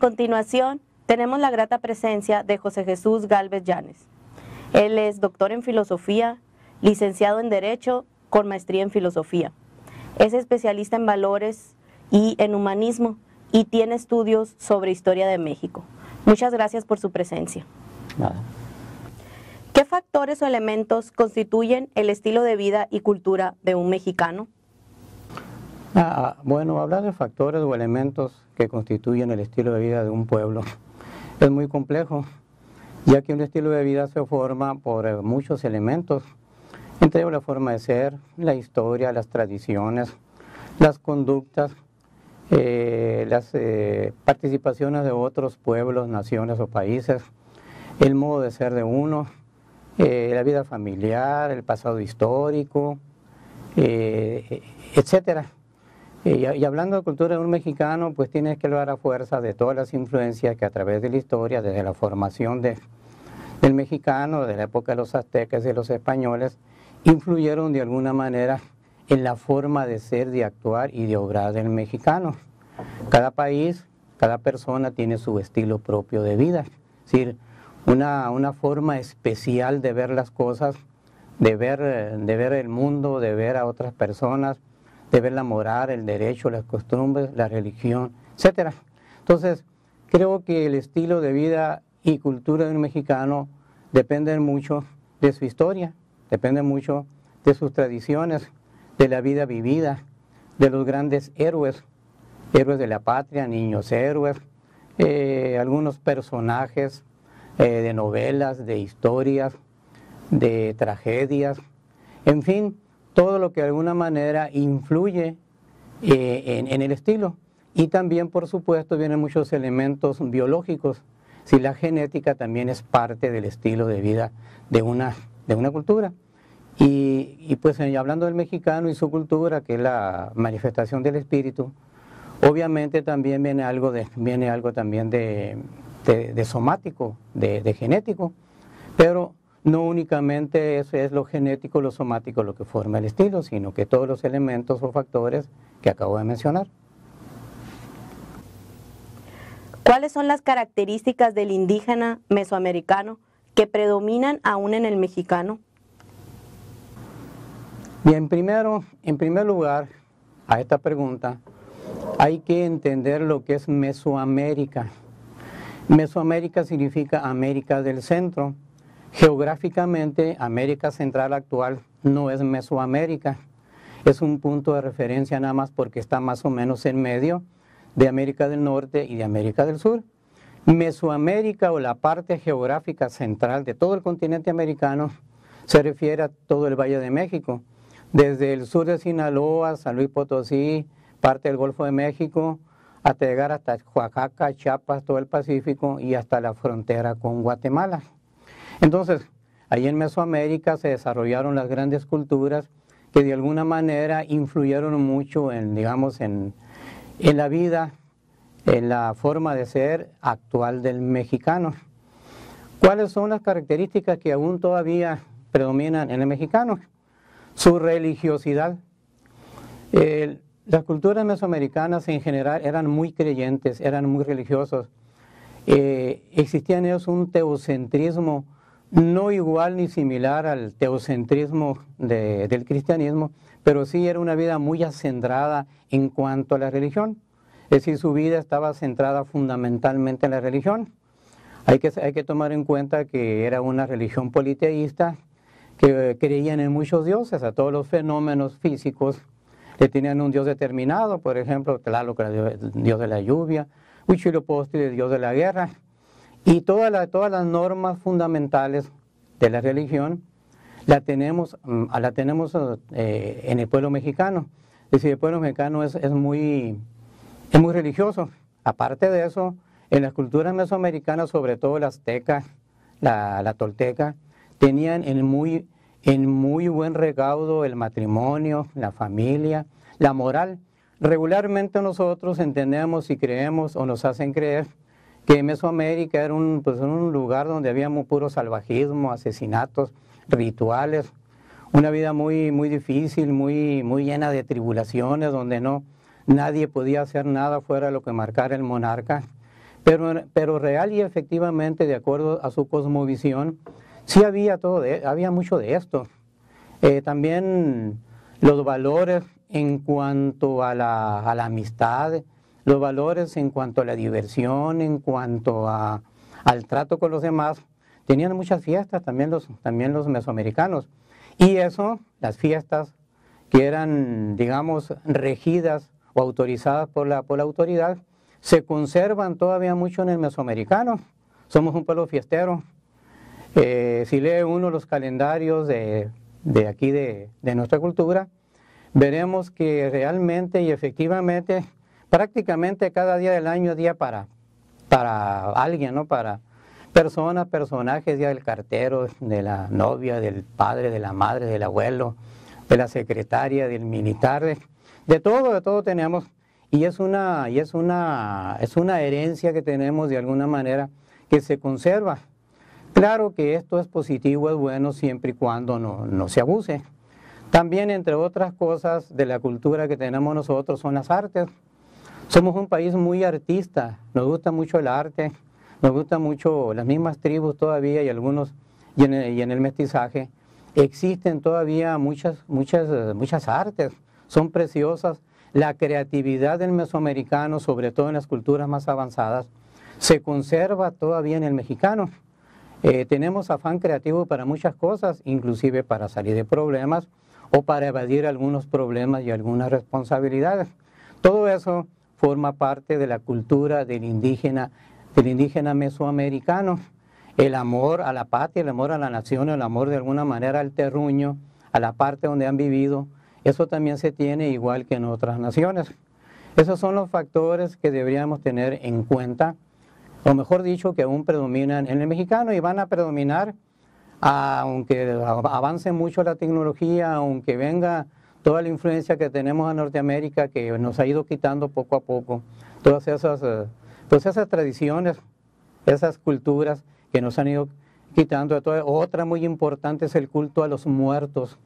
continuación, tenemos la grata presencia de José Jesús Gálvez Llanes. Él es doctor en filosofía, licenciado en Derecho con maestría en filosofía. Es especialista en valores y en humanismo y tiene estudios sobre historia de México. Muchas gracias por su presencia. Nada. ¿Qué factores o elementos constituyen el estilo de vida y cultura de un mexicano? Bueno, hablar de factores o elementos que constituyen el estilo de vida de un pueblo es muy complejo, ya que un estilo de vida se forma por muchos elementos, entre ellos la forma de ser, la historia, las tradiciones, las conductas, las participaciones de otros pueblos, naciones o países, el modo de ser de uno, la vida familiar, el pasado histórico, etcétera. Y hablando de cultura de un mexicano, pues tienes que hablar a fuerza de todas las influencias que a través de la historia, desde la formación del mexicano, de la época de los aztecas y de los españoles, influyeron de alguna manera en la forma de ser, de actuar y de obrar del mexicano. Cada país, cada persona tiene su estilo propio de vida, es decir, una forma especial de ver las cosas, de ver el mundo, de ver a otras personas, de ver la moral, el derecho, las costumbres, la religión, etcétera. Entonces, creo que el estilo de vida y cultura de un mexicano depende mucho de su historia, depende mucho de sus tradiciones, de la vida vivida, de los grandes héroes, héroes de la patria, niños héroes, algunos personajes de novelas, de historias, de tragedias, en fin, todo lo que de alguna manera influye en el estilo. Y también, por supuesto, vienen muchos elementos biológicos. Si la genética también es parte del estilo de vida de una cultura. Y pues hablando del mexicano y su cultura, que es la manifestación del espíritu, obviamente también viene algo también de somático, de genético, pero no únicamente eso es lo genético, lo somático lo que forma el estilo, sino que todos los elementos o factores que acabo de mencionar. ¿Cuáles son las características del indígena mesoamericano que predominan aún en el mexicano? Bien, en primer lugar, a esta pregunta, hay que entender lo que es Mesoamérica. Mesoamérica significa América del Centro. Geográficamente, América Central actual no es Mesoamérica, es un punto de referencia nada más porque está más o menos en medio de América del Norte y de América del Sur. Mesoamérica, o la parte geográfica central de todo el continente americano, se refiere a todo el Valle de México, desde el sur de Sinaloa, San Luis Potosí, parte del Golfo de México, hasta llegar hasta Oaxaca, Chiapas, todo el Pacífico y hasta la frontera con Guatemala. Entonces, ahí en Mesoamérica se desarrollaron las grandes culturas que de alguna manera influyeron mucho en la vida, en la forma de ser actual del mexicano. ¿Cuáles son las características que aún todavía predominan en el mexicano? Su religiosidad. Las culturas mesoamericanas en general eran muy creyentes, eran muy religiosos. Existía en ellos un teocentrismo no igual ni similar al teocentrismo del cristianismo, pero sí era una vida muy acendrada en cuanto a la religión. Es decir, su vida estaba centrada fundamentalmente en la religión. Hay que tomar en cuenta que era una religión politeísta, que creían en muchos dioses, a todos los fenómenos físicos le tenían un dios determinado, por ejemplo, Tlaloc, el dios de la lluvia, Huitzilopochtli, el dios de la guerra, y todas las normas fundamentales de la religión la tenemos en el pueblo mexicano. Es decir, el pueblo mexicano es muy religioso. Aparte de eso, en las culturas mesoamericanas, sobre todo la azteca, la tolteca, tenían en muy buen recaudo el matrimonio, la familia, la moral. Regularmente nosotros entendemos y creemos o nos hacen creer que Mesoamérica era un lugar donde había puro salvajismo, asesinatos, rituales, una vida muy difícil, muy llena de tribulaciones, donde nadie podía hacer nada fuera de lo que marcara el monarca. pero real y efectivamente, de acuerdo a su cosmovisión, sí había había mucho de esto. También los valores en cuanto a la amistad, los valores en cuanto a la diversión, en cuanto al trato con los demás. Tenían muchas fiestas también los mesoamericanos. Y eso, las fiestas que eran, digamos, regidas o autorizadas por la autoridad, se conservan todavía mucho en el mesoamericano. Somos un pueblo fiestero. Si lee uno los calendarios de aquí de nuestra cultura, veremos que realmente y efectivamente, prácticamente cada día del año es día para alguien, ¿no? Para personas, personajes, día del cartero, de la novia, del padre, de la madre, del abuelo, de la secretaria, del militar, de todo tenemos. Y es una herencia que tenemos de alguna manera que se conserva. Claro que esto es positivo, es bueno siempre y cuando no se abuse. También, entre otras cosas de la cultura que tenemos nosotros, son las artes. Somos un país muy artista, nos gusta mucho el arte, nos gusta mucho las mismas tribus todavía y en el mestizaje. Existen todavía muchas artes, son preciosas. La creatividad del mesoamericano, sobre todo en las culturas más avanzadas, se conserva todavía en el mexicano. Tenemos afán creativo para muchas cosas, inclusive para salir de problemas o para evadir algunos problemas y algunas responsabilidades. Todo eso forma parte de la cultura del indígena mesoamericano. El amor a la patria, el amor a la nación, el amor de alguna manera al terruño, a la parte donde han vivido, eso también se tiene igual que en otras naciones. Esos son los factores que deberíamos tener en cuenta, o mejor dicho, que aún predominan en el mexicano y van a predominar aunque avance mucho la tecnología, aunque venga toda la influencia que tenemos en Norteamérica, que nos ha ido quitando poco a poco todas esas tradiciones, esas culturas que nos han ido quitando. Otra muy importante es el culto a los muertos.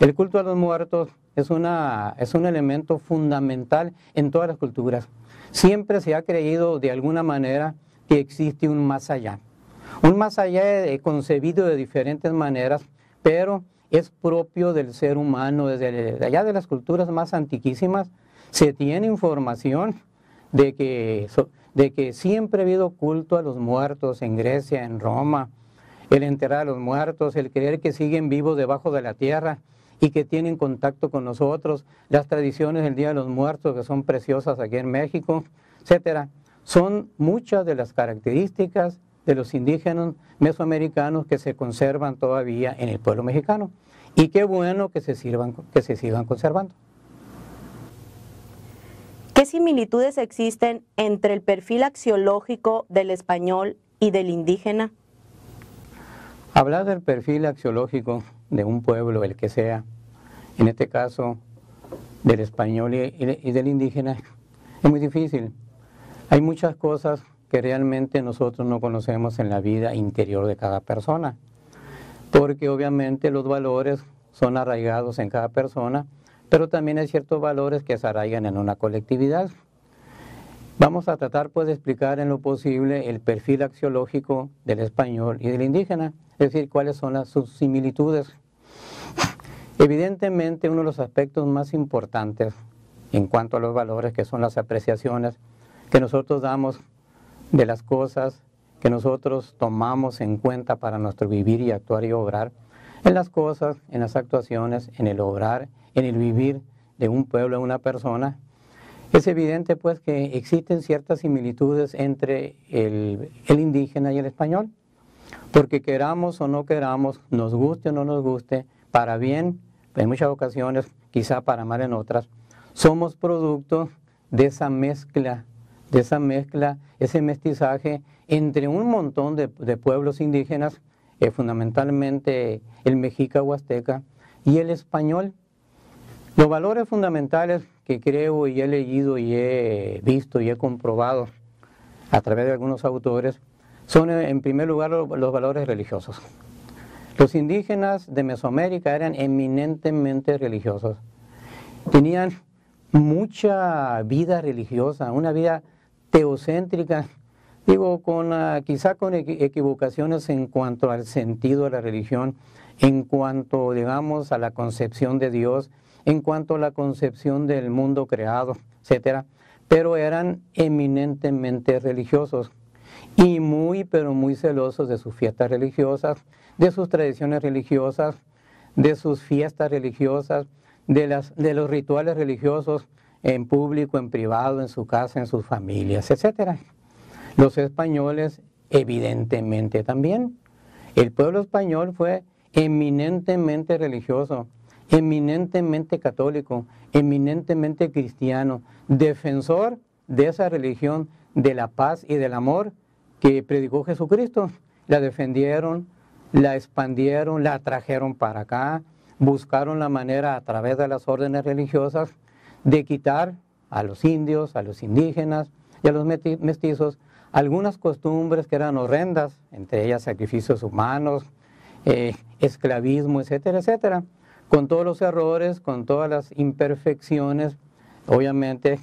El culto a los muertos es un elemento fundamental en todas las culturas. Siempre se ha creído de alguna manera que existe un más allá. Un más allá concebido de diferentes maneras, pero es propio del ser humano. Desde allá de las culturas más antiquísimas se tiene información de que siempre ha habido culto a los muertos en Grecia, en Roma, el enterrar a los muertos, el creer que siguen vivos debajo de la tierra y que tienen contacto con nosotros, las tradiciones del Día de los Muertos que son preciosas aquí en México, etcétera. Son muchas de las características de los indígenas mesoamericanos que se conservan todavía en el pueblo mexicano. Y qué bueno que se sigan conservando. ¿Qué similitudes existen entre el perfil axiológico del español y del indígena? Hablar del perfil axiológico de un pueblo, el que sea, en este caso del español y del indígena, es muy difícil. Hay muchas cosas que realmente nosotros no conocemos en la vida interior de cada persona, porque obviamente los valores son arraigados en cada persona, pero también hay ciertos valores que se arraigan en una colectividad. Vamos a tratar pues de explicar en lo posible el perfil axiológico del español y del indígena, es decir, cuáles son sus similitudes. Evidentemente uno de los aspectos más importantes en cuanto a los valores, que son las apreciaciones que nosotros damos de las cosas que nosotros tomamos en cuenta para nuestro vivir y actuar y obrar, en las cosas, en las actuaciones, en el obrar, en el vivir de un pueblo, de una persona. Es evidente pues que existen ciertas similitudes entre el indígena y el español, porque queramos o no queramos, nos guste o no nos guste, para bien, en muchas ocasiones, quizá para mal en otras, somos producto de esa mezcla, ese mestizaje entre un montón de pueblos indígenas, fundamentalmente el mexica o azteca, y el español. Los valores fundamentales que creo y he leído y he visto y he comprobado a través de algunos autores son en primer lugar los valores religiosos. Los indígenas de Mesoamérica eran eminentemente religiosos. Tenían mucha vida religiosa, una vida teocéntrica, digo, quizá con equivocaciones en cuanto al sentido de la religión, en cuanto, digamos, a la concepción de Dios, en cuanto a la concepción del mundo creado, etcétera, pero eran eminentemente religiosos y muy, pero muy celosos de sus fiestas religiosas, de sus tradiciones religiosas, de sus fiestas religiosas, de los rituales religiosos en público, en privado, en su casa, en sus familias, etcétera. Los españoles, evidentemente también. El pueblo español fue eminentemente religioso, eminentemente católico, eminentemente cristiano, defensor de esa religión de la paz y del amor que predicó Jesucristo. La defendieron, la expandieron, la trajeron para acá, buscaron la manera a través de las órdenes religiosas de quitar a los indios, a los indígenas y a los mestizos algunas costumbres que eran horrendas, entre ellas sacrificios humanos, esclavismo, etcétera, etcétera, con todos los errores, con todas las imperfecciones, obviamente,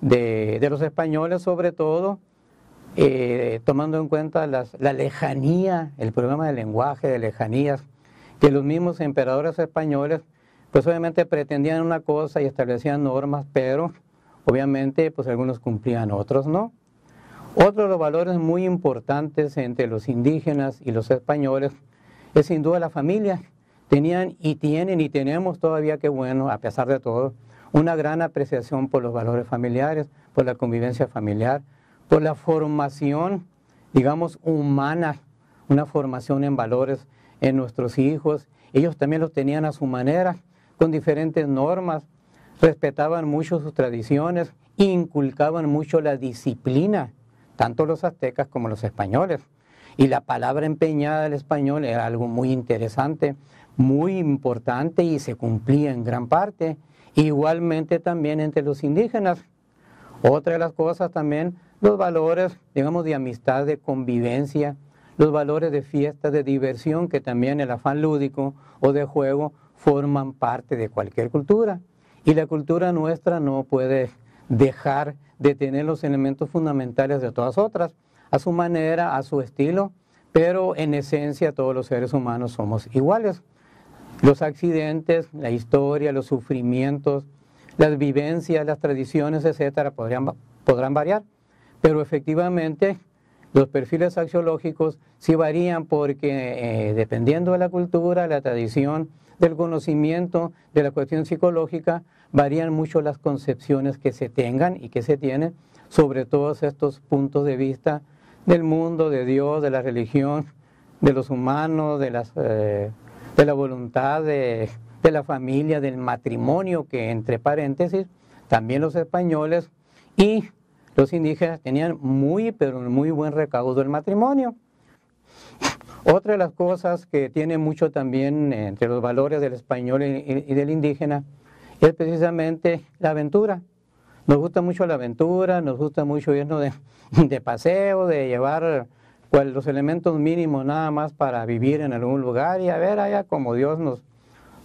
de los españoles, sobre todo, tomando en cuenta la lejanía, el problema del lenguaje, de lejanías, que los mismos emperadores españoles, pues obviamente pretendían una cosa y establecían normas, pero obviamente pues algunos cumplían, otros no. Otro de los valores muy importantes entre los indígenas y los españoles es sin duda la familia. Tenían y tienen y tenemos todavía, qué bueno, a pesar de todo, una gran apreciación por los valores familiares, por la convivencia familiar, por la formación, digamos, humana, una formación en valores en nuestros hijos. Ellos también los tenían a su manera, con diferentes normas, respetaban mucho sus tradiciones, inculcaban mucho la disciplina, tanto los aztecas como los españoles. Y la palabra empeñada del español era algo muy interesante, muy importante y se cumplía en gran parte. Igualmente también entre los indígenas. Otra de las cosas también, los valores, digamos, de amistad, de convivencia, los valores de fiesta, de diversión, que también el afán lúdico o de juego forman parte de cualquier cultura. Y la cultura nuestra no puede dejar de tener los elementos fundamentales de todas otras, a su manera, a su estilo, pero en esencia todos los seres humanos somos iguales. Los accidentes, la historia, los sufrimientos, las vivencias, las tradiciones, etcétera, podrán variar, pero efectivamente los perfiles axiológicos sí varían porque dependiendo de la cultura, la tradición, del conocimiento, de la cuestión psicológica, varían mucho las concepciones que se tengan y que se tienen sobre todos estos puntos de vista del mundo, de Dios, de la religión, de los humanos, de la voluntad, de la familia, del matrimonio, que entre paréntesis, también los españoles y los indígenas tenían muy, pero muy buen recaudo del matrimonio. Otra de las cosas que tiene mucho también entre los valores del español y del indígena es precisamente la aventura. Nos gusta mucho la aventura, nos gusta mucho irnos de paseo, de llevar los elementos mínimos nada más para vivir en algún lugar y a ver allá como Dios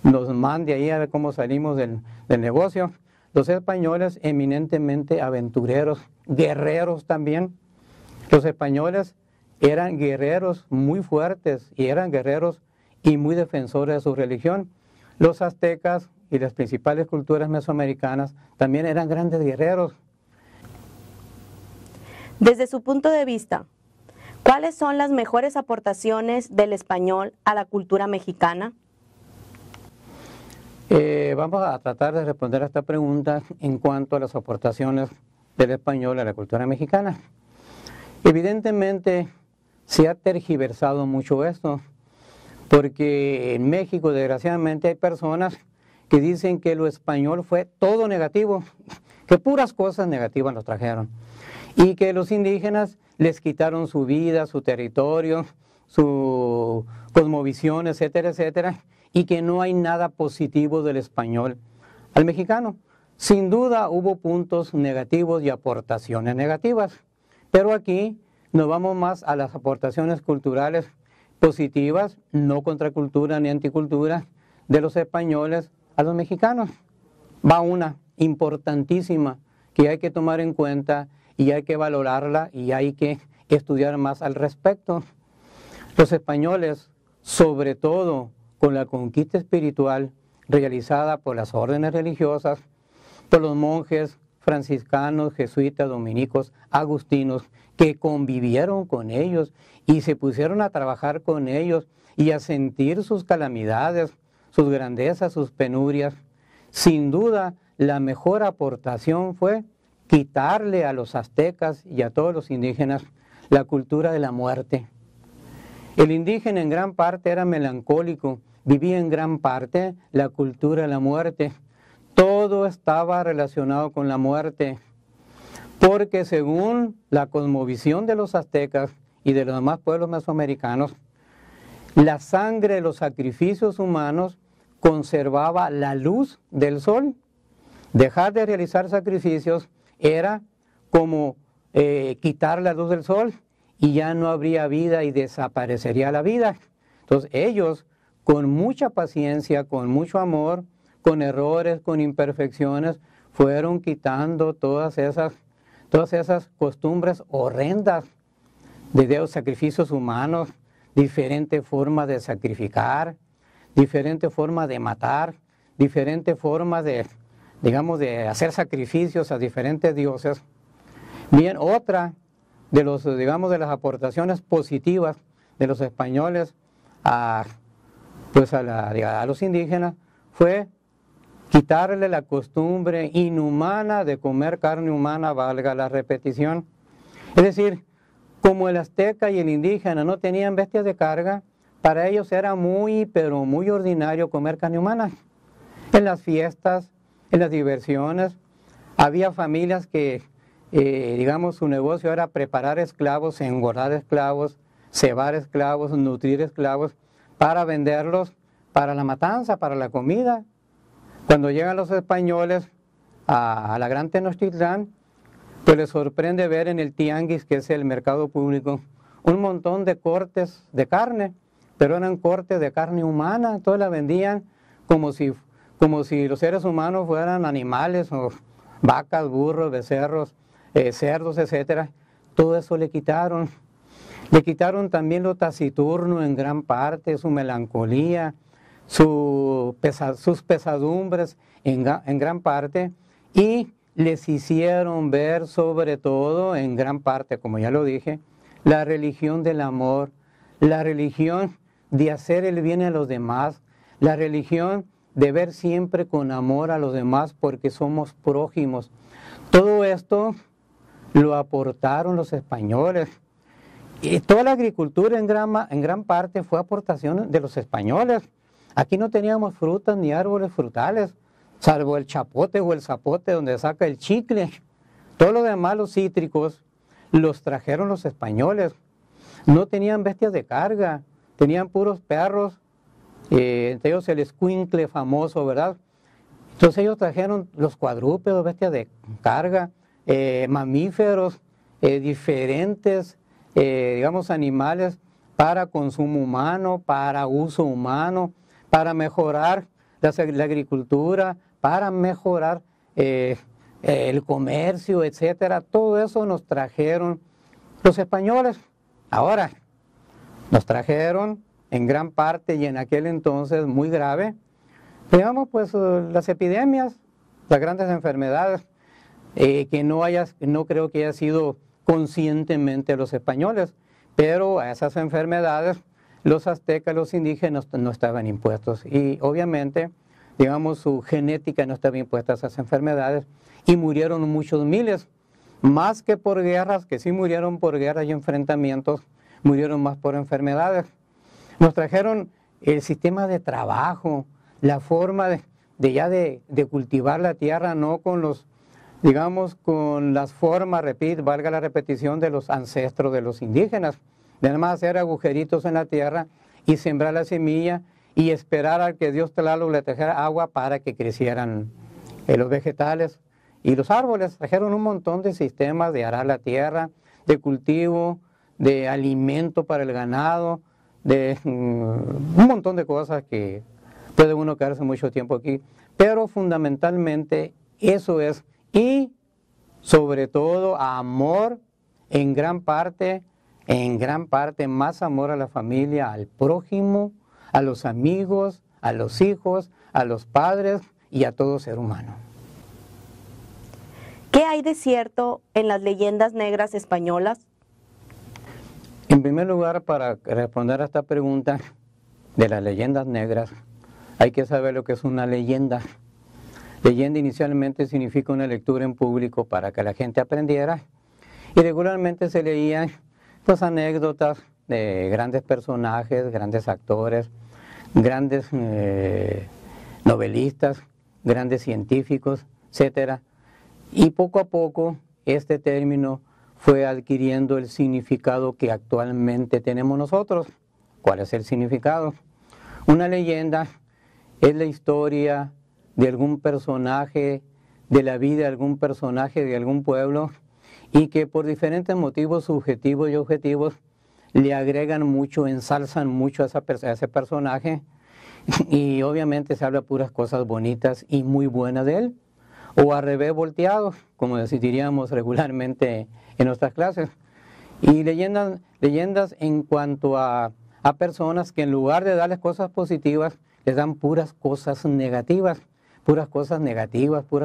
nos mande ahí a ver cómo salimos del negocio. Los españoles eminentemente aventureros, guerreros también. Los españoles eran guerreros muy fuertes y eran guerreros y muy defensores de su religión. Los aztecas y las principales culturas mesoamericanas también eran grandes guerreros. Desde su punto de vista, ¿cuáles son las mejores aportaciones del español a la cultura mexicana? Vamos a tratar de responder a esta pregunta en cuanto a las aportaciones del español a la cultura mexicana. Evidentemente se ha tergiversado mucho esto, porque en México desgraciadamente hay personas que dicen que lo español fue todo negativo, que puras cosas negativas nos trajeron, y que los indígenas les quitaron su vida, su territorio, su cosmovisión, etcétera, etcétera, y que no hay nada positivo del español al mexicano. Sin duda hubo puntos negativos y aportaciones negativas, pero aquí nos vamos más a las aportaciones culturales positivas, no contracultura ni anticultura, de los españoles a los mexicanos. Va una importantísima que hay que tomar en cuenta y hay que valorarla y hay que estudiar más al respecto. Los españoles, sobre todo con la conquista espiritual realizada por las órdenes religiosas, por los monjes franciscanos, jesuitas, dominicos, agustinos, que convivieron con ellos y se pusieron a trabajar con ellos y a sentir sus calamidades, sus grandezas, sus penurias. Sin duda, la mejor aportación fue quitarle a los aztecas y a todos los indígenas la cultura de la muerte. El indígena en gran parte era melancólico, vivía en gran parte la cultura de la muerte. Todo estaba relacionado con la muerte, porque según la cosmovisión de los aztecas y de los demás pueblos mesoamericanos, la sangre de los sacrificios humanos conservaba la luz del sol. Dejar de realizar sacrificios era como quitar la luz del sol y ya no habría vida y desaparecería la vida. Entonces ellos, con mucha paciencia, con mucho amor, con errores, con imperfecciones, fueron quitando todas esas costumbres horrendas de los sacrificios humanos, diferente forma de sacrificar, diferente forma de matar, diferente forma de, digamos, de hacer sacrificios a diferentes dioses. Bien, otra de los, digamos, de las aportaciones positivas de los españoles a los indígenas fue quitarle la costumbre inhumana de comer carne humana, valga la repetición. Es decir, como el azteca y el indígena no tenían bestias de carga, para ellos era muy, pero muy ordinario comer carne humana. En las fiestas, en las diversiones, había familias que, digamos, su negocio era preparar esclavos, engordar esclavos, cebar esclavos, nutrir esclavos, para venderlos para la matanza, para la comida. Cuando llegan los españoles a la Gran Tenochtitlán, pues les sorprende ver en el tianguis, que es el mercado público, un montón de cortes de carne, pero eran cortes de carne humana. Entonces la vendían como si los seres humanos fueran animales, o vacas, burros, becerros, cerdos, etc. Todo eso le quitaron. Le quitaron también lo taciturno en gran parte, su melancolía, sus pesadumbres en gran parte, y les hicieron ver sobre todo, en gran parte, como ya lo dije, la religión del amor, la religión de hacer el bien a los demás, la religión de ver siempre con amor a los demás porque somos prójimos. Todo esto lo aportaron los españoles. Y toda la agricultura en gran parte fue aportación de los españoles. Aquí no teníamos frutas ni árboles frutales, salvo el chapote o el zapote donde saca el chicle. Todo lo demás, los cítricos, los trajeron los españoles. No tenían bestias de carga, tenían puros perros, entre ellos el escuincle famoso, ¿verdad? Entonces ellos trajeron los cuadrúpedos, bestias de carga, mamíferos, diferentes, digamos, animales para consumo humano, para uso humano, para mejorar la agricultura, para mejorar el comercio, etcétera. Todo eso nos trajeron los españoles. Ahora, nos trajeron en gran parte y en aquel entonces muy grave, digamos, pues las epidemias, las grandes enfermedades, que no creo que haya sido conscientemente los españoles, pero a esas enfermedades los aztecas, los indígenas no estaban impuestos, y obviamente, digamos, su genética no estaba impuesta a esas enfermedades, y murieron muchos miles, más que por guerras, que sí murieron por guerras y enfrentamientos, murieron más por enfermedades. Nos trajeron el sistema de trabajo, la forma de cultivar la tierra, no con los, digamos, con las formas, valga la repetición, de los ancestros de los indígenas, de nada más hacer agujeritos en la tierra y sembrar la semilla y esperar a que Dios Tlaloc le trajera agua para que crecieran los vegetales y los árboles. Trajeron un montón de sistemas de arar la tierra, de cultivo, de alimento para el ganado, de un montón de cosas que puede uno quedarse mucho tiempo aquí, pero fundamentalmente eso es, y sobre todo amor en gran parte en gran parte más amor a la familia, al prójimo, a los amigos, a los hijos, a los padres y a todo ser humano. ¿Qué hay de cierto en las leyendas negras españolas? En primer lugar, para responder a esta pregunta de las leyendas negras, hay que saber lo que es una leyenda. Leyenda inicialmente significa una lectura en público para que la gente aprendiera, y regularmente se leían pues anécdotas de grandes personajes, grandes actores, grandes novelistas, grandes científicos, etcétera. Y poco a poco este término fue adquiriendo el significado que actualmente tenemos nosotros. ¿Cuál es el significado? Una leyenda es la historia de algún personaje, de la vida de algún personaje de algún pueblo, y que por diferentes motivos subjetivos y objetivos le agregan mucho, ensalzan mucho a ese personaje, y obviamente se habla puras cosas bonitas y muy buenas de él, o al revés volteado, como diríamos regularmente en nuestras clases. Y leyendas en cuanto a personas que en lugar de darles cosas positivas, les dan puras cosas negativas, puras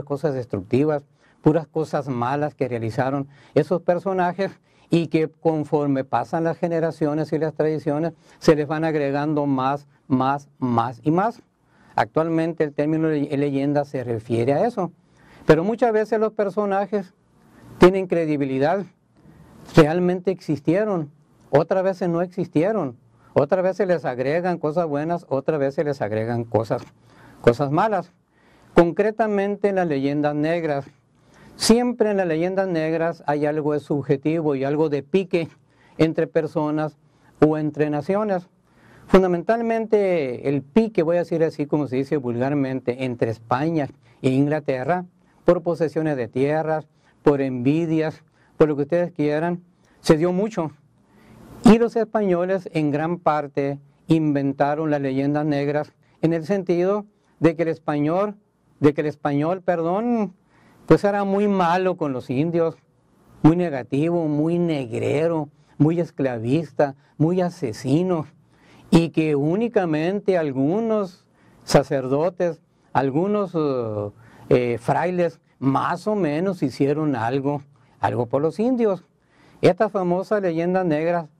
cosas destructivas, puras cosas malas que realizaron esos personajes, y que conforme pasan las generaciones y las tradiciones, se les van agregando más y más. Actualmente el término leyenda se refiere a eso, pero muchas veces los personajes tienen credibilidad, realmente existieron, otras veces no existieron, otras veces les agregan cosas buenas, otras veces les agregan cosas malas. Concretamente en las leyendas negras, siempre en las leyendas negras hay algo de subjetivo y algo de pique entre personas o entre naciones. Fundamentalmente el pique, voy a decir así como se dice vulgarmente, entre España e Inglaterra, por posesiones de tierras, por envidias, por lo que ustedes quieran, se dio mucho. Y los españoles en gran parte inventaron las leyendas negras en el sentido de que el español, pues era muy malo con los indios, muy negativo, muy negrero, muy esclavista, muy asesino, y que únicamente algunos sacerdotes, algunos frailes más o menos hicieron algo por los indios. Estas famosas leyendas negras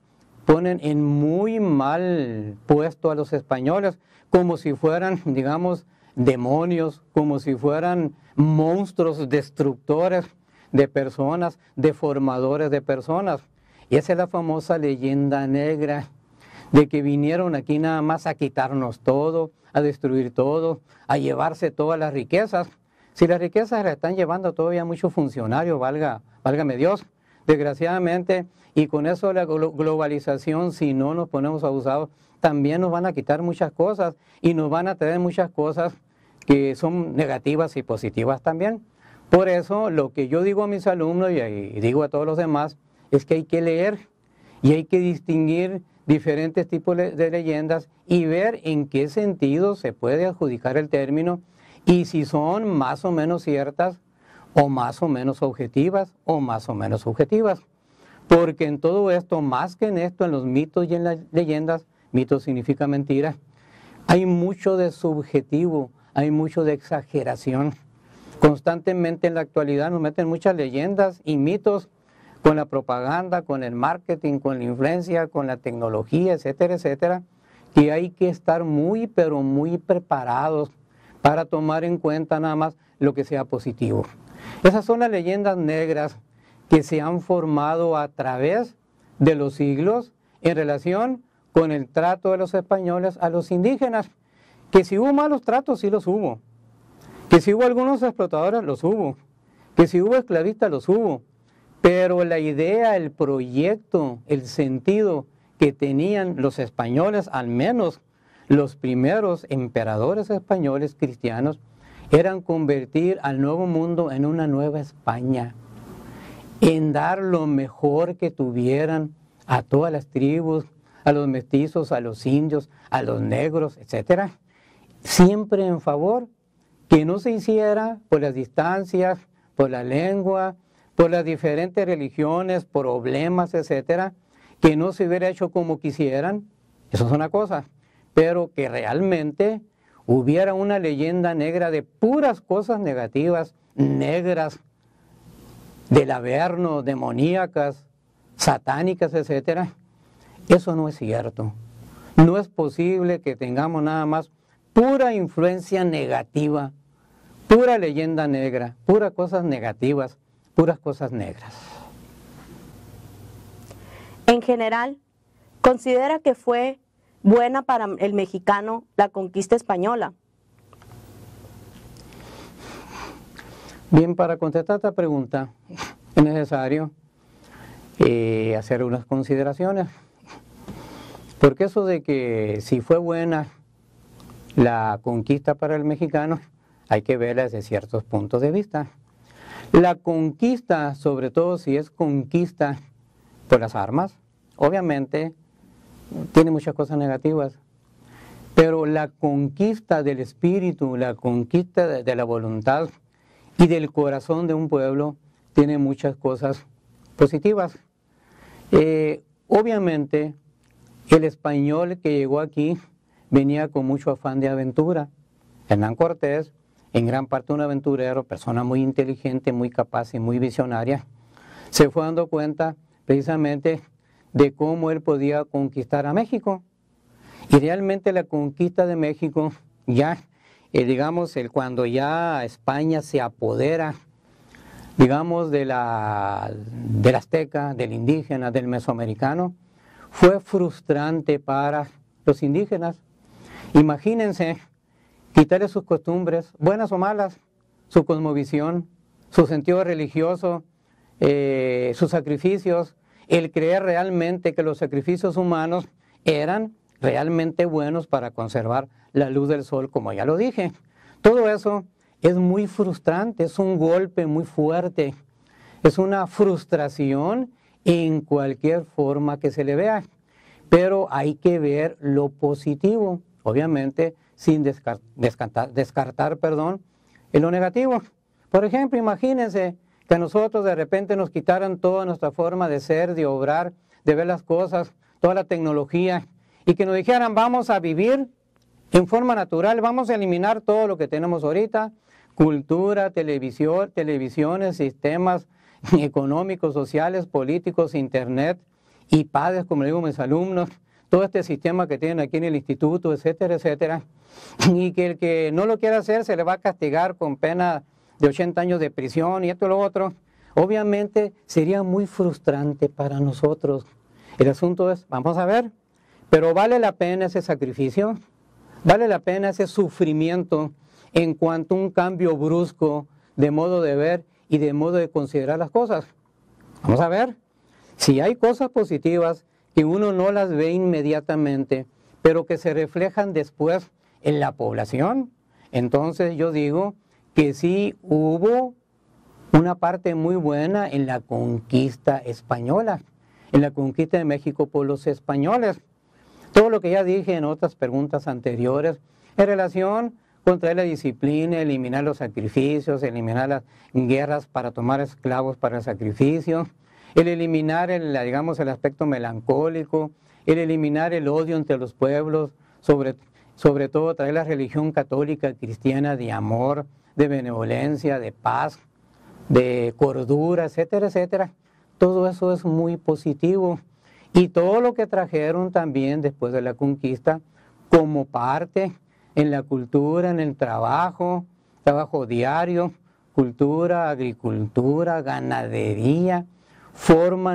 ponen en muy mal puesto a los españoles, como si fueran, digamos, demonios, como si fueran monstruos destructores de personas, deformadores de personas. Y esa es la famosa leyenda negra, de que vinieron aquí nada más a quitarnos todo, a destruir todo, a llevarse todas las riquezas. Si las riquezas las están llevando todavía muchos funcionarios, válgame Dios, desgraciadamente, y con eso la globalización, si no nos ponemos abusados, también nos van a quitar muchas cosas y nos van a traer muchas cosas que son negativas y positivas también. Por eso lo que yo digo a mis alumnos y digo a todos los demás es que hay que leer y hay que distinguir diferentes tipos de leyendas y ver en qué sentido se puede adjudicar el término y si son más o menos ciertas o más o menos objetivas o más o menos subjetivas. Porque en todo esto, más que en esto, en los mitos y en las leyendas, mitos significa mentira, hay mucho de subjetivo, hay mucho de exageración. Constantemente en la actualidad nos meten muchas leyendas y mitos con la propaganda, con el marketing, con la influencia, con la tecnología, etcétera, etcétera, que hay que estar muy, pero muy preparados para tomar en cuenta nada más lo que sea positivo. Esas son las leyendas negras que se han formado a través de los siglos en relación con el trato de los españoles a los indígenas. Que si hubo malos tratos, sí los hubo. Que si hubo algunos explotadores, los hubo. Que si hubo esclavistas, los hubo. Pero la idea, el proyecto, el sentido que tenían los españoles, al menos los primeros emperadores españoles cristianos, eran convertir al Nuevo Mundo en una nueva España, en dar lo mejor que tuvieran a todas las tribus, a los mestizos, a los indios, a los negros, etc. Siempre en favor que no se hiciera por las distancias, por la lengua, por las diferentes religiones, problemas, etc., que no se hubiera hecho como quisieran, eso es una cosa, pero que realmente hubiera una leyenda negra de puras cosas negativas, negras, del averno, demoníacas, satánicas, etcétera, eso no es cierto. No es posible que tengamos nada más pura influencia negativa, pura leyenda negra, puras cosas negativas, puras cosas negras. En general, ¿considera que fue buena para el mexicano la conquista española? Bien, para contestar esta pregunta es necesario hacer unas consideraciones. Porque eso de que si fue buena la conquista para el mexicano, hay que verla desde ciertos puntos de vista. La conquista, sobre todo si es conquista por las armas, obviamente tiene muchas cosas negativas, pero la conquista del espíritu, la conquista de la voluntad y del corazón de un pueblo tiene muchas cosas positivas. Obviamente el español que llegó aquí venía con mucho afán de aventura. Hernán Cortés, en gran parte un aventurero, persona muy inteligente, muy capaz y muy visionaria, se fue dando cuenta precisamente de cómo él podía conquistar a México. Y realmente la conquista de México, ya, digamos, cuando ya España se apodera, digamos, del azteca, del indígena, del mesoamericano, fue frustrante para los indígenas. Imagínense quitarle sus costumbres, buenas o malas, su cosmovisión, su sentido religioso, sus sacrificios, el creer realmente que los sacrificios humanos eran realmente buenos para conservar la luz del sol, como ya lo dije. Todo eso es muy frustrante, es un golpe muy fuerte, es una frustración en cualquier forma que se le vea, pero hay que ver lo positivo, obviamente sin descartar en lo negativo. Por ejemplo, imagínense que a nosotros de repente nos quitaran toda nuestra forma de ser, de obrar, de ver las cosas, toda la tecnología, y que nos dijeran vamos a vivir en forma natural, vamos a eliminar todo lo que tenemos ahorita, cultura, televisiones, sistemas económicos, sociales, políticos, internet, y padres, como le digo a mis alumnos, todo este sistema que tienen aquí en el instituto, etcétera, etcétera, y que el que no lo quiera hacer se le va a castigar con pena de 80 años de prisión y esto y lo otro. Obviamente sería muy frustrante para nosotros. El asunto es, vamos a ver, pero ¿vale la pena ese sacrificio? ¿Vale la pena ese sufrimiento en cuanto a un cambio brusco de modo de ver y de modo de considerar las cosas? Vamos a ver. Si hay cosas positivas que uno no las ve inmediatamente, pero que se reflejan después en la población, entonces yo digo que sí hubo una parte muy buena en la conquista española, en la conquista de México por los españoles. Todo lo que ya dije en otras preguntas anteriores en relación con traer la disciplina, eliminar los sacrificios, eliminar las guerras para tomar esclavos para el sacrificio, el eliminar el aspecto melancólico, el eliminar el odio entre los pueblos, sobre todo traer la religión católica cristiana de amor, de benevolencia, de paz, de cordura, etcétera, etcétera. Todo eso es muy positivo. Y todo lo que trajeron también después de la conquista como parte en la cultura, en el trabajo diario, cultura, agricultura, ganadería,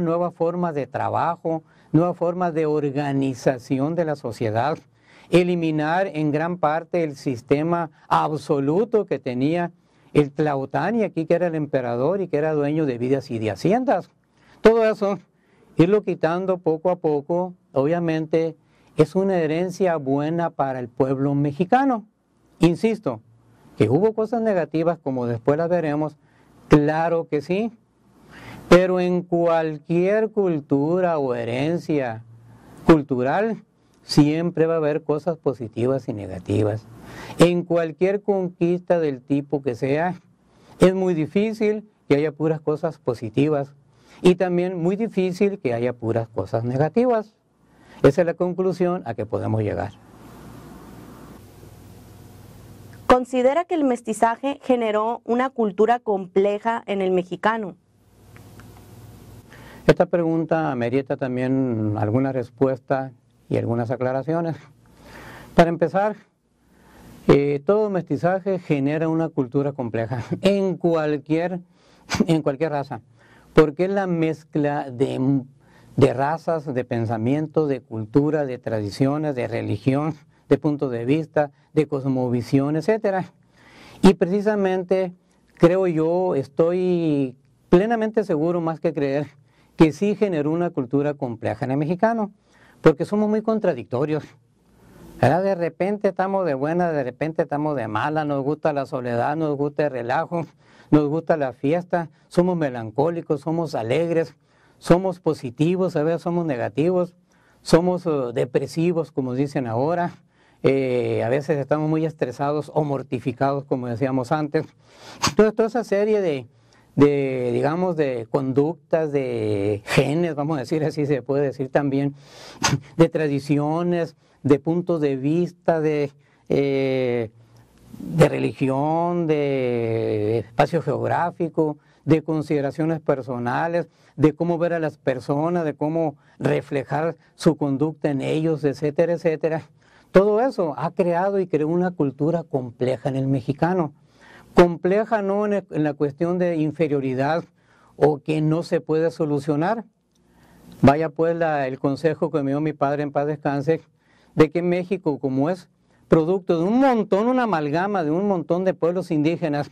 nuevas formas de trabajo, nuevas formas de organización de la sociedad, eliminar en gran parte el sistema absoluto que tenía el Tlautani aquí, que era el emperador y que era dueño de vidas y de haciendas. Todo eso, irlo quitando poco a poco, obviamente es una herencia buena para el pueblo mexicano. Insisto, que hubo cosas negativas como después las veremos, claro que sí, pero en cualquier cultura o herencia cultural siempre va a haber cosas positivas y negativas. En cualquier conquista del tipo que sea, es muy difícil que haya puras cosas positivas. y también muy difícil que haya puras cosas negativas. Esa es la conclusión a que podemos llegar. ¿Considera que el mestizaje generó una cultura compleja en el mexicano? Esta pregunta amerita también alguna respuesta y algunas aclaraciones. Para empezar, todo mestizaje genera una cultura compleja en cualquier raza, porque es la mezcla de razas, de pensamientos, de cultura, de tradiciones, de religión, de puntos de vista, de cosmovisión, etc. Y precisamente creo yo, estoy plenamente seguro, más que creer, que sí generó una cultura compleja en el mexicano, porque somos muy contradictorios. ¿Verdad? De repente estamos de buena, de repente estamos de mala, nos gusta la soledad, nos gusta el relajo, nos gusta la fiesta, somos melancólicos, somos alegres, somos positivos, a veces somos negativos, somos depresivos, como dicen ahora, a veces estamos muy estresados o mortificados, como decíamos antes. Entonces, toda esa serie digamos, de conductas, de genes, vamos a decir así, se puede decir también, de tradiciones, de puntos de vista, de religión, de espacio geográfico, de consideraciones personales, de cómo ver a las personas, de cómo reflejar su conducta en ellos, etcétera, etcétera. Todo eso ha creado y creó una cultura compleja en el mexicano. Compleja no en la cuestión de inferioridad o que no se puede solucionar. Vaya pues el consejo que me dio mi padre, en paz descanse, de que México, como es producto de un montón, una amalgama de un montón de pueblos indígenas,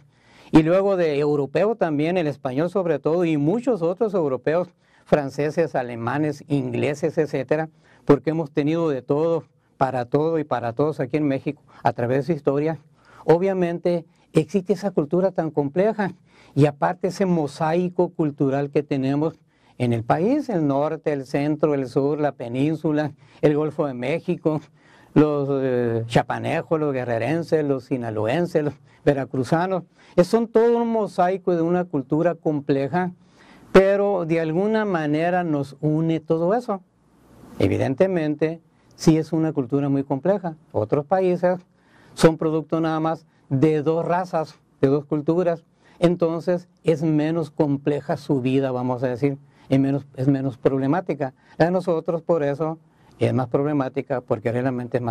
y luego de europeos también, el español sobre todo, y muchos otros europeos, franceses, alemanes, ingleses, etcétera, porque hemos tenido de todo y para todos aquí en México, a través de su historia. Obviamente existe esa cultura tan compleja, y aparte ese mosaico cultural que tenemos en el país, el norte, el centro, el sur, la península, el Golfo de México, los chapanejos, los guerrerenses, los sinaloenses, los veracruzanos, son todo un mosaico de una cultura compleja, pero de alguna manera nos une todo eso. Evidentemente, sí es una cultura muy compleja. Otros países son producto nada más de dos razas, de dos culturas, entonces es menos compleja su vida, vamos a decir, es menos problemática. La de nosotros, por eso, es más problemática, porque realmente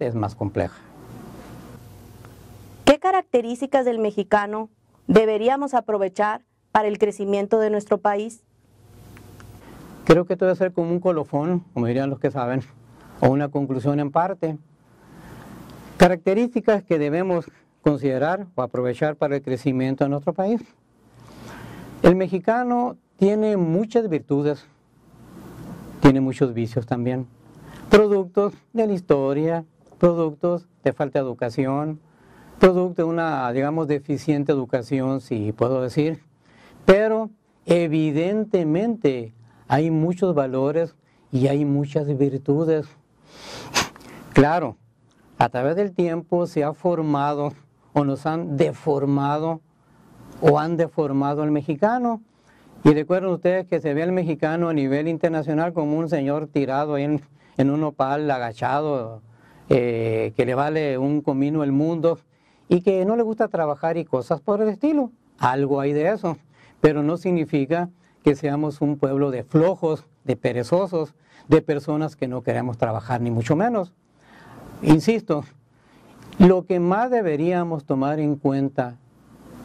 es más compleja. ¿Qué características del mexicano deberíamos aprovechar para el crecimiento de nuestro país? Creo que debe ser como un colofón, como dirían los que saben, o una conclusión en parte. Características que debemos considerar o aprovechar para el crecimiento de nuestro país. El mexicano tiene muchas virtudes, tiene muchos vicios también, productos de la historia, productos de falta de educación, producto de una, digamos, deficiente educación, si puedo decir, pero evidentemente hay muchos valores y hay muchas virtudes. Claro, a través del tiempo se ha formado o nos han deformado o han deformado al mexicano. Y recuerden ustedes que se ve al mexicano a nivel internacional como un señor tirado ahí en un nopal agachado, que le vale un comino el mundo y que no le gusta trabajar y cosas por el estilo. Algo hay de eso, pero no significa que seamos un pueblo de flojos, de perezosos, de personas que no queremos trabajar, ni mucho menos. Insisto, lo que más deberíamos tomar en cuenta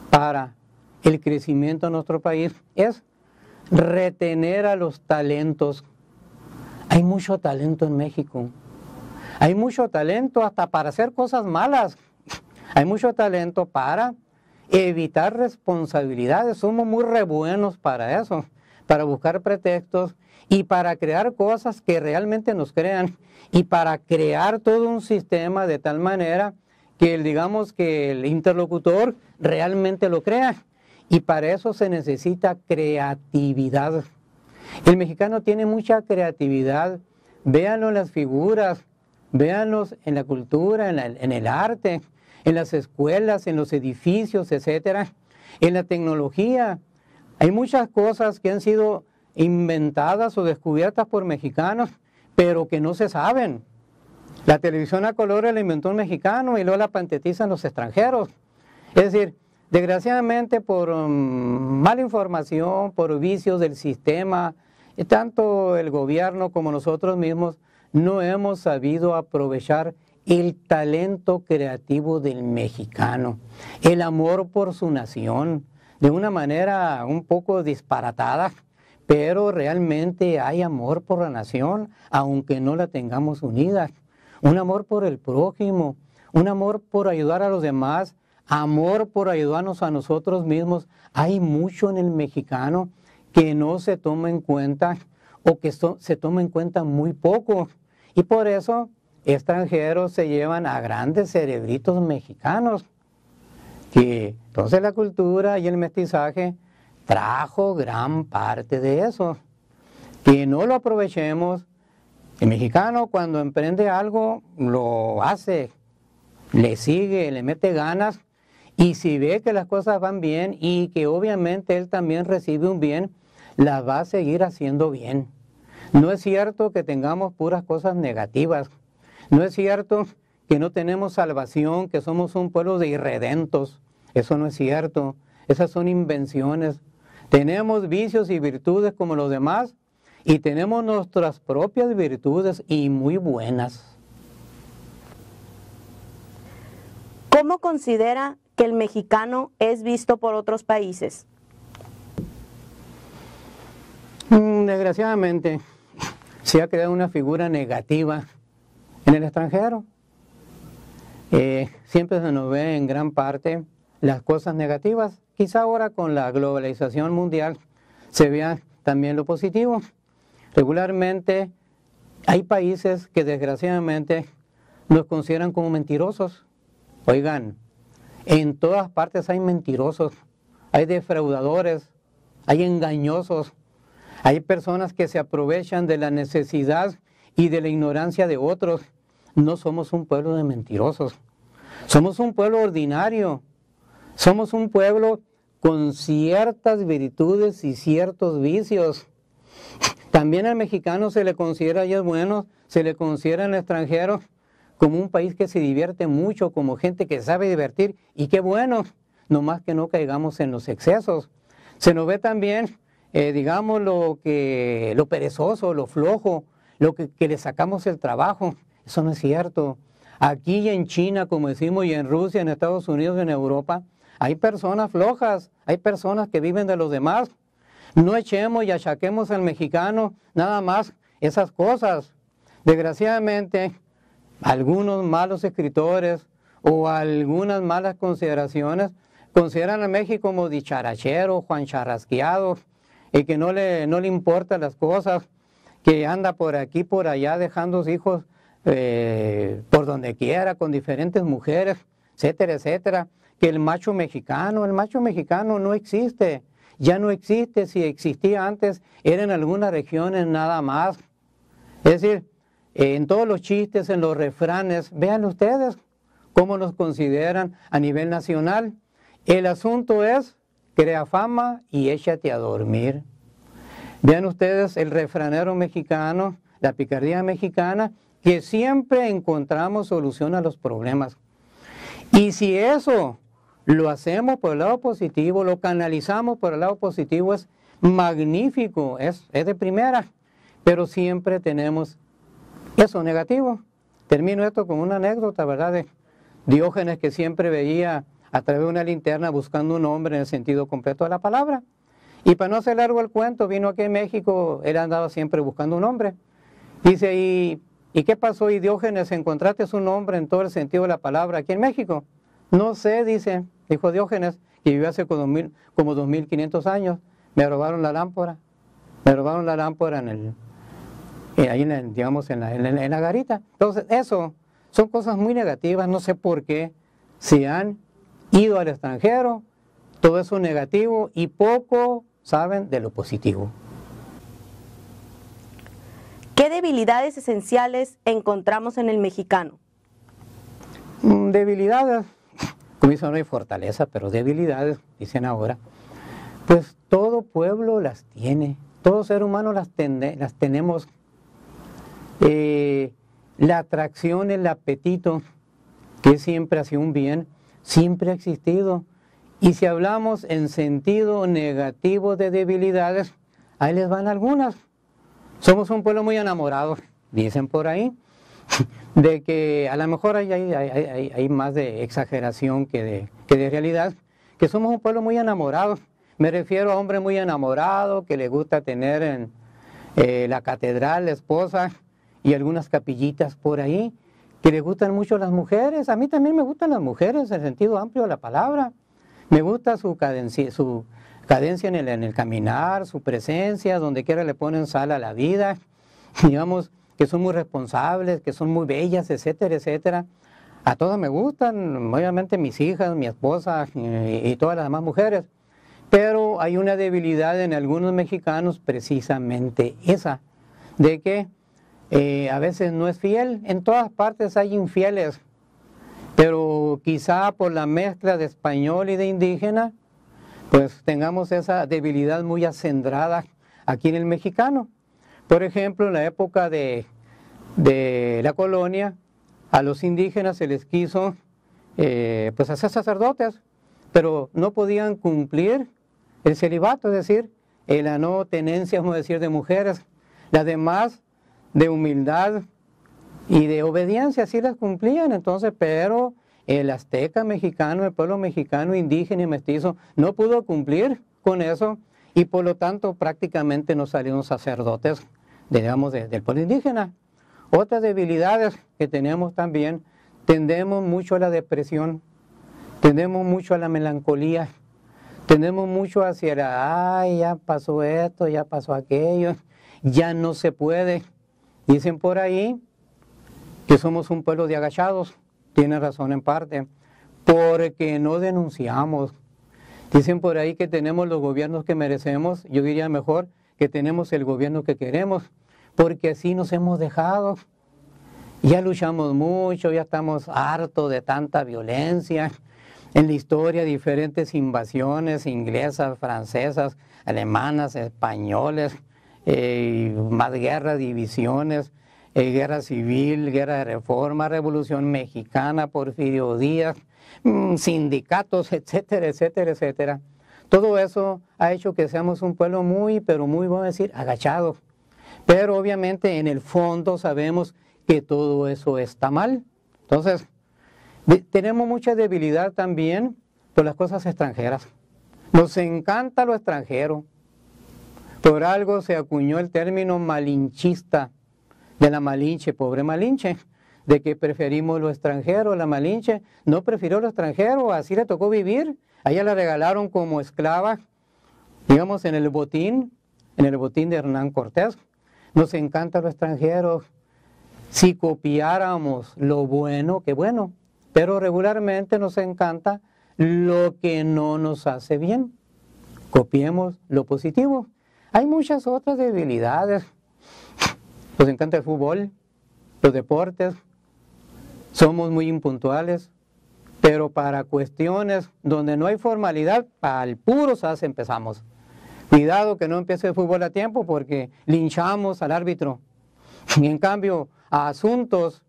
para el crecimiento de nuestro país es retener a los talentos. Hay mucho talento en México. Hay mucho talento hasta para hacer cosas malas. Hay mucho talento para evitar responsabilidades. Somos muy re buenos para eso, para buscar pretextos y para crear cosas que realmente nos crean y para crear todo un sistema de tal manera que digamos que el interlocutor realmente lo crea. Y para eso se necesita creatividad. El mexicano tiene mucha creatividad. Véanlo en las figuras, véanlos en la cultura, en el arte, en las escuelas, en los edificios, etcétera, en la tecnología. Hay muchas cosas que han sido inventadas o descubiertas por mexicanos, pero que no se saben. La televisión a colores la inventó un mexicano y luego la patentetizan los extranjeros. Es decir, desgraciadamente por mala información, por vicios del sistema, tanto el gobierno como nosotros mismos no hemos sabido aprovechar el talento creativo del mexicano, el amor por su nación, de una manera un poco disparatada, pero realmente hay amor por la nación, aunque no la tengamos unida, un amor por el prójimo, un amor por ayudar a los demás, amor por ayudarnos a nosotros mismos. Hay mucho en el mexicano que no se toma en cuenta o que se toma en cuenta muy poco, y por eso extranjeros se llevan a grandes cerebritos mexicanos, que entonces la cultura y el mestizaje trajo gran parte de eso, que no lo aprovechemos. El mexicano cuando emprende algo lo hace, le sigue, le mete ganas, y si ve que las cosas van bien y que obviamente él también recibe un bien, las va a seguir haciendo bien. No es cierto que tengamos puras cosas negativas. No es cierto que no tenemos salvación, que somos un pueblo de irredentos. Eso no es cierto. Esas son invenciones. Tenemos vicios y virtudes como los demás y tenemos nuestras propias virtudes y muy buenas. ¿Cómo considera que el mexicano es visto por otros países? Desgraciadamente, se ha creado una figura negativa en el extranjero. Siempre se nos ve en gran parte las cosas negativas. Quizá ahora con la globalización mundial se vea también lo positivo. Regularmente hay países que desgraciadamente nos consideran como mentirosos. Oigan, en todas partes hay mentirosos, hay defraudadores, hay engañosos, hay personas que se aprovechan de la necesidad y de la ignorancia de otros. No somos un pueblo de mentirosos, somos un pueblo ordinario, somos un pueblo con ciertas virtudes y ciertos vicios. También al mexicano se le considera, y es bueno, se le considera al extranjero como un país que se divierte mucho, como gente que sabe divertir, y qué bueno, nomás que no caigamos en los excesos. Se nos ve también, digamos, lo perezoso, lo flojo, lo que le sacamos el trabajo. Eso no es cierto. Aquí en China, como decimos, y en Rusia, en Estados Unidos, en Europa, hay personas flojas, hay personas que viven de los demás. No echemos y achaquemos al mexicano nada más esas cosas. Desgraciadamente, algunos malos escritores o algunas malas consideraciones consideran a México como dicharachero, Juan Charrasqueado, y que no le importan las cosas, que anda por aquí, por allá, dejando sus hijos por donde quiera, con diferentes mujeres, etcétera, etcétera. Que el macho mexicano no existe, ya no existe. Si existía antes, era en algunas regiones nada más. Es decir, en todos los chistes, en los refranes, vean ustedes cómo nos consideran a nivel nacional. El asunto es, crea fama y échate a dormir. Vean ustedes el refranero mexicano, la picardía mexicana, que siempre encontramos solución a los problemas. Y si eso lo hacemos por el lado positivo, lo canalizamos por el lado positivo, es magnífico, es de primera, pero siempre tenemos eso negativo. Termino esto con una anécdota, ¿verdad? De Diógenes, que siempre veía a través de una linterna buscando un hombre en el sentido completo de la palabra. Y para no hacer largo el cuento, vino aquí en México, él andaba siempre buscando un hombre. Dice, ¿y qué pasó? ¿Y Diógenes, encontraste un hombre en todo el sentido de la palabra aquí en México? No sé, dijo Diógenes, que vivió hace como 2500 años. Me robaron la lámpara. Me robaron la lámpara ahí digamos, en la garita. Entonces, eso son cosas muy negativas. No sé por qué se han ido al extranjero, todo eso negativo, y poco saben de lo positivo. ¿Qué debilidades esenciales encontramos en el mexicano? Debilidades, como dicen, no hay fortaleza, pero debilidades, dicen ahora. Pues todo todo pueblo las tiene, todo ser humano las tenemos. La atracción, el apetito, que es siempre hacia un bien, siempre ha existido. Y si hablamos en sentido negativo de debilidades, ahí les van algunas. Somos un pueblo muy enamorado, dicen por ahí, de que a lo mejor hay más de exageración que de realidad, que somos un pueblo muy enamorado. Me refiero a hombre muy enamorado, que le gusta tener en la catedral, la esposa, y algunas capillitas por ahí, que le gustan mucho las mujeres. A mí también me gustan las mujeres, en el sentido amplio de la palabra. Me gusta su cadencia en el caminar, su presencia, donde quiera le ponen sal a la vida, digamos que son muy responsables, que son muy bellas, etcétera, etcétera. A todas me gustan, obviamente mis hijas, mi esposa y todas las demás mujeres, pero hay una debilidad en algunos mexicanos, precisamente esa, de que a veces no es fiel. En todas partes hay infieles, pero quizá por la mezcla de español y de indígena, pues tengamos esa debilidad muy acendrada aquí en el mexicano. Por ejemplo, en la época de la colonia, a los indígenas se les quiso pues hacer sacerdotes, pero no podían cumplir el celibato, es decir, la no tenencia, vamos a decir, de mujeres. Las demás, de humildad y de obediencia, sí las cumplían. Entonces, pero el azteca mexicano, el pueblo mexicano, indígena y mestizo, no pudo cumplir con eso, y por lo tanto prácticamente no salieron sacerdotes, digamos, del pueblo indígena. Otras debilidades que tenemos también, tendemos mucho a la depresión, tendemos mucho a la melancolía, tendemos mucho hacia ay, ya pasó esto, ya pasó aquello, ya no se puede. Dicen por ahí que somos un pueblo de agachados. Tienen razón en parte, porque no denunciamos. Dicen por ahí que tenemos los gobiernos que merecemos. Yo diría mejor que tenemos el gobierno que queremos, porque así nos hemos dejado. Ya luchamos mucho, ya estamos hartos de tanta violencia. En la historia, diferentes invasiones inglesas, francesas, alemanas, españoles, más guerras, divisiones, guerra civil, guerra de reforma, revolución mexicana, Porfirio Díaz, sindicatos, etcétera, etcétera, etcétera. Todo eso ha hecho que seamos un pueblo muy, pero muy, vamos a decir, agachado. Pero obviamente en el fondo sabemos que todo eso está mal. Entonces, tenemos mucha debilidad también por las cosas extranjeras. Nos encanta lo extranjero. Por algo se acuñó el término malinchista, de la Malinche, pobre Malinche, de que preferimos lo extranjero. La Malinche no prefirió lo extranjero, así le tocó vivir. A ella la regalaron como esclava, digamos, en el botín de Hernán Cortés. Nos encanta lo extranjero. Si copiáramos lo bueno, qué bueno, pero regularmente nos encanta lo que no nos hace bien. Copiemos lo positivo. Hay muchas otras debilidades. Nos encanta el fútbol, los deportes, somos muy impuntuales, pero para cuestiones donde no hay formalidad, al puro sas empezamos. Cuidado que no empiece el fútbol a tiempo porque linchamos al árbitro. Y en cambio, a asuntos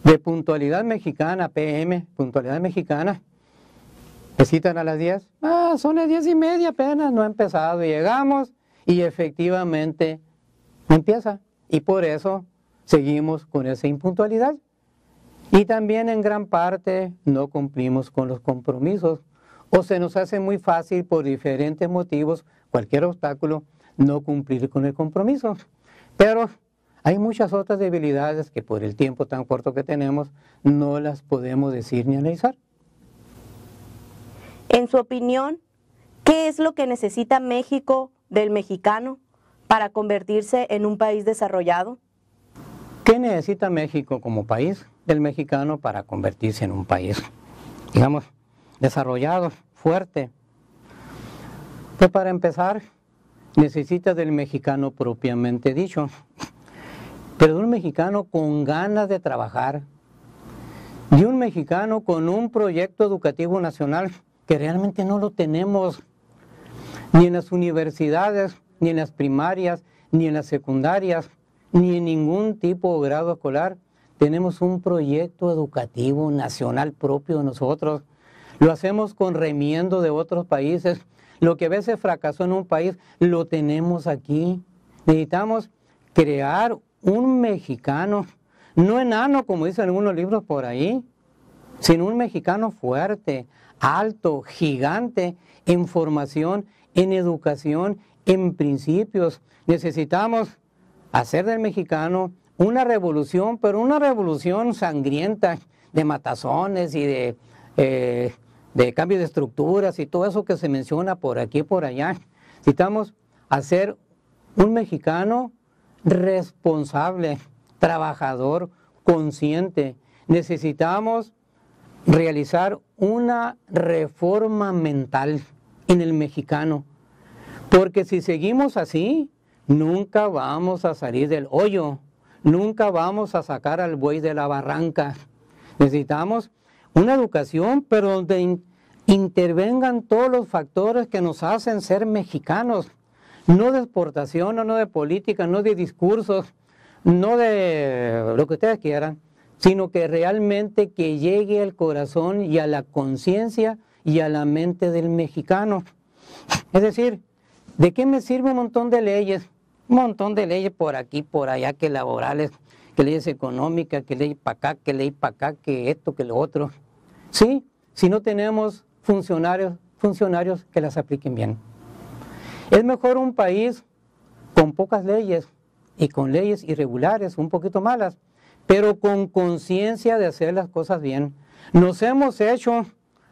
de puntualidad mexicana, PM, puntualidad mexicana, me citan a las 10, son las 10:30 apenas, no ha empezado, y llegamos y efectivamente no empieza. Y por eso seguimos con esa impuntualidad. Y también en gran parte no cumplimos con los compromisos, o se nos hace muy fácil por diferentes motivos, cualquier obstáculo, no cumplir con el compromiso. Pero hay muchas otras debilidades que por el tiempo tan corto que tenemos no las podemos decir ni analizar. En su opinión, ¿qué es lo que necesita México del mexicano para convertirse en un país desarrollado? ¿Qué necesita México como país del mexicano para convertirse en un país, digamos, desarrollado, fuerte? Pues para empezar, necesita del mexicano propiamente dicho, pero de un mexicano con ganas de trabajar, de un mexicano con un proyecto educativo nacional que realmente no lo tenemos, ni en las universidades, ni en las primarias, ni en las secundarias, ni en ningún tipo de grado escolar tenemos un proyecto educativo nacional propio de nosotros. Lo hacemos con remiendo de otros países. Lo que a veces fracasó en un país, lo tenemos aquí. Necesitamos crear un mexicano, no enano como dicen algunos libros por ahí, sino un mexicano fuerte, alto, gigante, en formación, en educación, en principios. Necesitamos hacer del mexicano una revolución, pero una revolución sangrienta, de matazones y de cambio de estructuras y todo eso que se menciona por aquí y por allá. Necesitamos hacer un mexicano responsable, trabajador, consciente. Necesitamos realizar una reforma mental en el mexicano, porque si seguimos así, nunca vamos a salir del hoyo, nunca vamos a sacar al buey de la barranca. Necesitamos una educación, pero donde intervengan todos los factores que nos hacen ser mexicanos, no de exportación, no de política, no de discursos, no de lo que ustedes quieran, sino que realmente que llegue al corazón y a la conciencia y a la mente del mexicano. Es decir, ¿de qué me sirve un montón de leyes? Un montón de leyes por aquí, por allá, que laborales, que leyes económicas, que ley para acá, que ley para acá, que esto, que lo otro. Sí, si no tenemos funcionarios que las apliquen bien. Es mejor un país con pocas leyes y con leyes irregulares, un poquito malas, pero con conciencia de hacer las cosas bien. Nos hemos hecho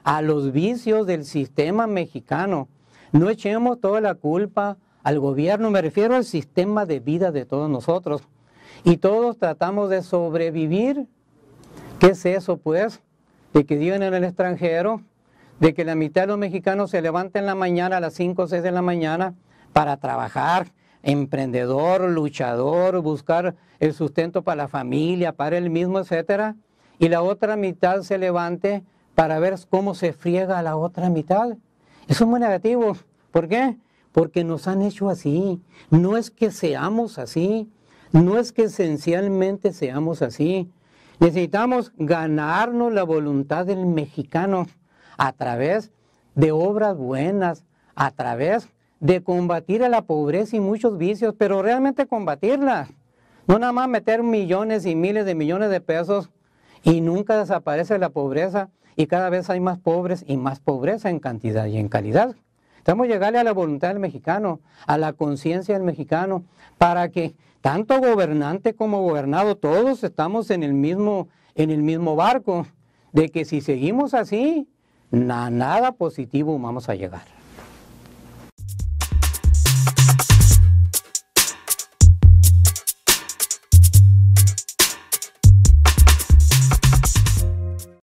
a los vicios del sistema mexicano. No echemos toda la culpa al gobierno, me refiero al sistema de vida de todos nosotros. Y todos tratamos de sobrevivir. ¿Qué es eso, pues? De que viven en el extranjero, de que la mitad de los mexicanos se levanten en la mañana a las 5 o 6 de la mañana para trabajar, emprendedor, luchador, buscar el sustento para la familia, para él mismo, etcétera, y la otra mitad se levante para ver cómo se friega a la otra mitad. Eso es muy negativo. ¿Por qué? Porque nos han hecho así. No es que seamos así, no es que esencialmente seamos así. Necesitamos ganarnos la voluntad del mexicano a través de obras buenas, a través de combatir a la pobreza y muchos vicios, pero realmente combatirla. No nada más meter millones y miles de millones de pesos y nunca desaparece la pobreza y cada vez hay más pobres y más pobreza en cantidad y en calidad. Estamos llegarle a la voluntad del mexicano, a la conciencia del mexicano, para que tanto gobernante como gobernado, todos estamos en el mismo barco, de que si seguimos así, nada positivo vamos a llegar.